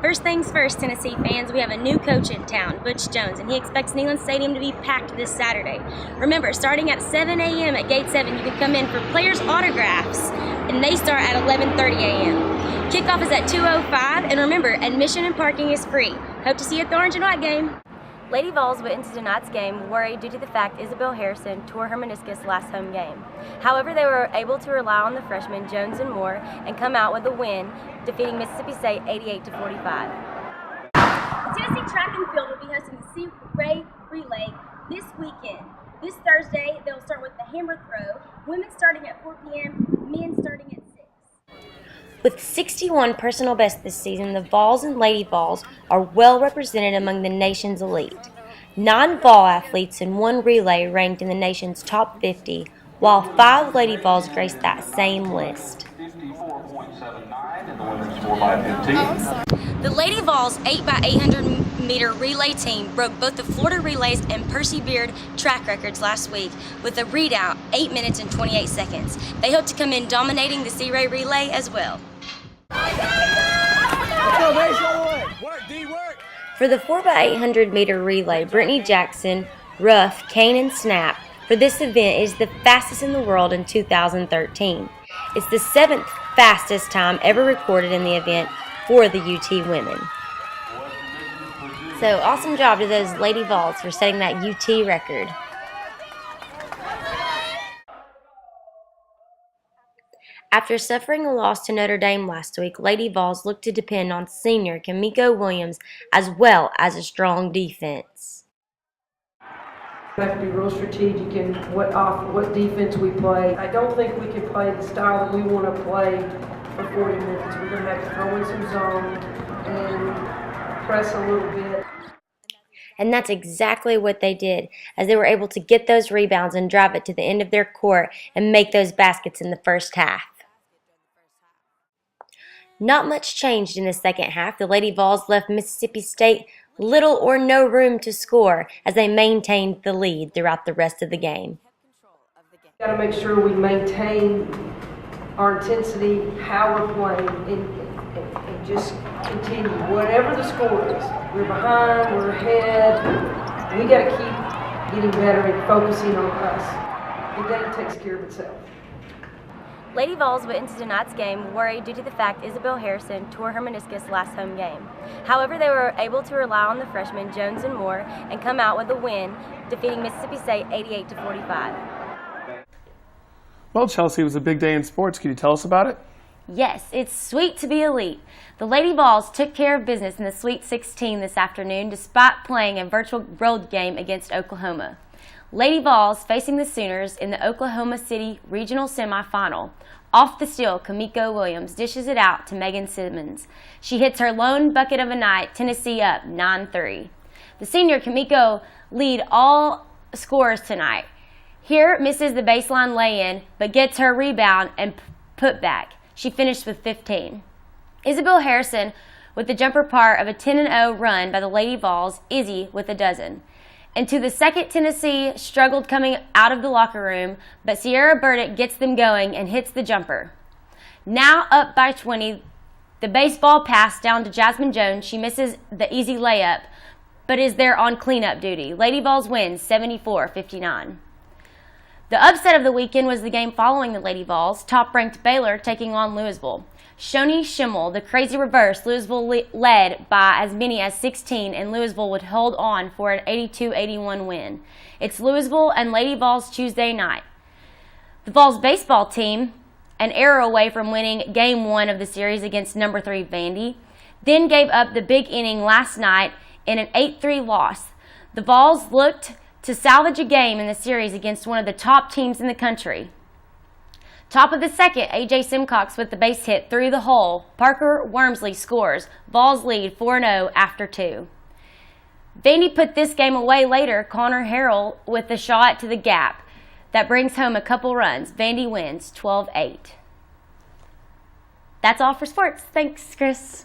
First things first, Tennessee fans, we have a new coach in town, Butch Jones, and he expects Neyland Stadium to be packed this Saturday. Remember, starting at 7 a.m. at Gate 7, you can come in for players' autographs, and they start at 11:30 a.m. Kickoff is at 2:05, and remember, admission and parking is free. Hope to see you at the Orange and White game. Lady Vols went into tonight's game worried due to the fact Isabel Harrison tore her meniscus last home game. However, they were able to rely on the freshmen Jones and Moore and come out with a win, defeating Mississippi State 88-45. The Tennessee track and field will be hosting the Sea Ray Relay this weekend. This Thursday, they'll start with the hammer throw, women starting at 4 p.m., men starting at 6. With 61 personal bests this season, the Vols and Lady Vols are well represented among the nation's elite. 9 Vol athletes and 1 relay ranked in the nation's top 50, while 5 Lady Vols graced that same list. The Lady Vols 8x800 meter relay team broke both the Florida Relays and Percy Beard track records last week with a readout 8 minutes and 28 seconds. They hope to come in dominating the Sea Ray Relay as well. For the 4x800 meter relay, Brittany Jackson, Ruff, Kane, and Snap for this event is the fastest in the world in 2013. It's the 7th fastest time ever recorded in the event for the UT women. So awesome job to those Lady Vols for setting that UT record. After suffering a loss to Notre Dame last week, Lady Vols look to depend on senior Kimiko Williams as well as a strong defense. We have to be real strategic in what defense we play. I don't think we can play the style that we want to play for 40 minutes. We're going to have to throw in some zone and press a little bit. And that's exactly what they did, as they were able to get those rebounds and drive it to the end of their court and make those baskets in the first half. Not much changed in the second half. The Lady Vols left Mississippi State little or no room to score as they maintained the lead throughout the rest of the game. We've got to make sure we maintain our intensity, how we're playing, and just continue. Whatever the score is, we're behind, we're ahead, we got to keep getting better and focusing on us. And then it takes care of itself. Lady Vols went into tonight's game worried due to the fact Isabel Harrison tore her meniscus last home game. However, they were able to rely on the freshmen Jones and Moore and come out with a win, defeating Mississippi State 88-45. Well, Chelsea, it was a big day in sports. Can you tell us about it? Yes, it's sweet to be elite. The Lady Vols took care of business in the Sweet 16 this afternoon despite playing a virtual road game against Oklahoma. Lady Vols facing the Sooners in the Oklahoma City Regional Semifinal. Off the steal, Kimiko Williams dishes it out to Megan Simmons. She hits her lone bucket of a night, Tennessee up 9-3. The senior Kimiko lead all scorers tonight. Here misses the baseline lay-in, but gets her rebound and put back. She finished with 15. Isabel Harrison with the jumper part of a 10-0 run by the Lady Vols, Izzy with a dozen. And to the second, Tennessee struggled coming out of the locker room, but Sierra Burdick gets them going and hits the jumper. Now up by 20, the baseball pass down to Jasmine Jones. She misses the easy layup, but is there on cleanup duty. Lady Vols wins 74-59. The upset of the weekend was the game following the Lady Vols, top-ranked Baylor taking on Louisville. Shoni Schimmel, the crazy reverse, Louisville led by as many as 16, and Louisville would hold on for an 82-81 win. It's Louisville and Lady Vols Tuesday night. The Vols baseball team, an error away from winning Game 1 of the series against number 3 Vandy, then gave up the big inning last night in an 8-3 loss. The Vols looked to salvage a game in the series against one of the top teams in the country. Top of the second, A.J. Simcox with the base hit through the hole. Parker Wormsley scores. Vols lead 4-0 after 2. Vandy put this game away later. Connor Harrell with the shot to the gap. That brings home a couple runs. Vandy wins 12-8. That's all for sports. Thanks, Chris.